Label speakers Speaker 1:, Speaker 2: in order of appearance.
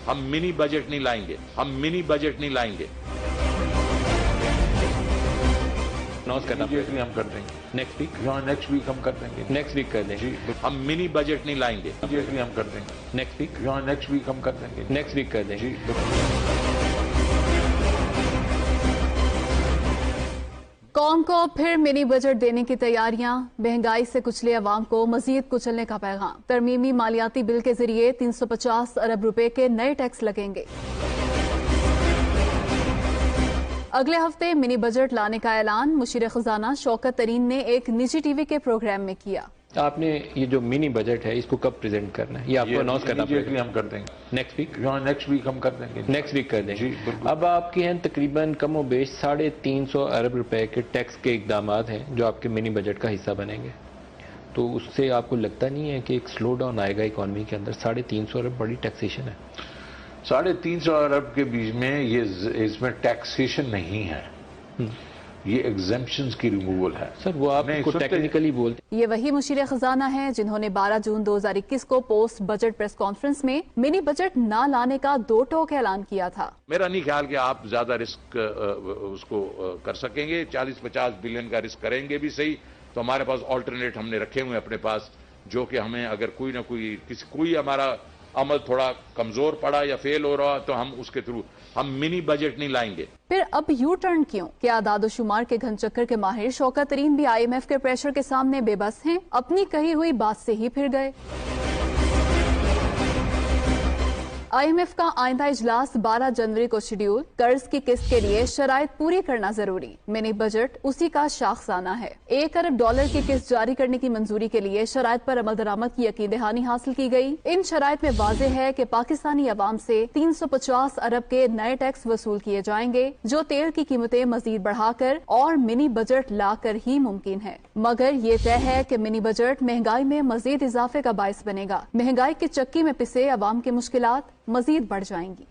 Speaker 1: ہم منی بجٹ نہیں لائیں گے، ہم منی بجٹ نہیں لائیں گے۔
Speaker 2: امیڈیٹلی ہم کر دیں گے
Speaker 3: نیکسٹ ویک،
Speaker 2: نیکسٹ ویک ہم کر دیں گے
Speaker 3: نیکسٹ ویک کر دیں
Speaker 2: جی
Speaker 1: ہم منی بجٹ نہیں لائیں گے،
Speaker 2: امیڈیٹلی ہم کر دیں گے
Speaker 3: نیکسٹ ویک،
Speaker 2: نیکسٹ ویک ہم کر دیں گے
Speaker 3: نیکسٹ ویک کر دیں
Speaker 2: جی
Speaker 4: قوم کو پھر منی بجٹ دینے کی تیاریاں، مہنگائی سے کچلے عوام کو مزید کچلنے کا پیغام۔ ترمیمی مالیاتی بل کے ذریعے 350 ارب روپے کے نئے ٹیکس لگیں گے۔ اگلے ہفتے منی بجٹ لانے کا اعلان مشیر خزانہ شوکت ترین نے ایک نجی ٹی وی کے پروگرام میں کیا۔
Speaker 3: آپ نے یہ جو منی بجٹ ہے اس کو کب پریزنٹ کرنا ہے؟ یہ آپ کو اناؤنس کرنا پڑے
Speaker 2: امیڈیٹلی
Speaker 3: گا
Speaker 2: ہم کر دیں گے
Speaker 3: نیکسٹ ویک،
Speaker 2: نیکسٹ ویک ہم کر دیں گے
Speaker 3: نیکسٹ ویک کر دیں
Speaker 2: جی بالکل۔
Speaker 3: اب آپ کے ہیں تقریباً کم و بیش 350 ارب روپے کے ٹیکس کے اقدامات ہیں جو آپ کے منی بجٹ کا حصہ بنیں گے، تو اس سے آپ کو لگتا نہیں ہے کہ ایک سلو ڈاؤن آئے گا اکانومی کے اندر؟ 350 ارب بڑی ٹیکسیشن ہے۔
Speaker 2: 350 ارب کے بیچ میں اس میں ٹیکسیشن نہیں ہے، یہ ایگزمپشنز کی ریموول ہے۔
Speaker 3: سر وہ آپ کو ٹیکنیکلی بولتے
Speaker 4: یہ وہی مشیر خزانہ ہیں جنہوں نے 12 جون 2021 کو پوسٹ بجٹ پریس کانفرنس میں منی بجٹ نہ لانے کا دو ٹوک اعلان کیا تھا۔
Speaker 1: میرا نہیں خیال کہ آپ زیادہ رسک اس کو کر سکیں گے، 40-50 بلین کا رسک کریں گے بھی صحیح تو ہمارے پاس آلٹرنیٹ ہم نے رکھے ہوئے اپنے پاس، جو کہ ہمیں اگر کوئی نہ کوئی ہمارا عمل تھوڑا کمزور پڑا یا فیل ہو رہا تو ہم اس کے تھرو ہم منی بجٹ نہیں لائیں گے۔
Speaker 4: پھر اب یو ٹرن کیوں؟ کیا اعداد و شمار کے گھن چکر کے ماہر شوکت ترین بھی آئی ایم ایف کے پریشر کے سامنے بے بس ہیں؟ اپنی کہی ہوئی بات سے ہی پھر گئے۔ آئی ایم ایف کا آئندہ اجلاس 12 جنوری کو شیڈیول۔ قرض کی قسط کے لیے شرائط پوری کرنا ضروری، منی بجٹ اسی کا شاخسانہ ہے۔ $1 ارب کی قسط جاری کرنے کی منظوری کے لیے شرائط پر عمل درآمد کی یقین دہانی حاصل کی گئی۔ ان شرائط میں واضح ہے کہ پاکستانی عوام سے 350 ارب کے نئے ٹیکس وصول کیے جائیں گے، جو تیل کی قیمتیں مزید بڑھا کر اور منی بجٹ لا کر ہی ممکن ہے۔ مگر یہ طے ہے کہ منی بجٹ مہنگائی میں مزید اضافے کا باعث بنے گا۔ مہنگائی کی چکی میں پسے عوام کی مشکلات مزید بڑھ جائیں گی۔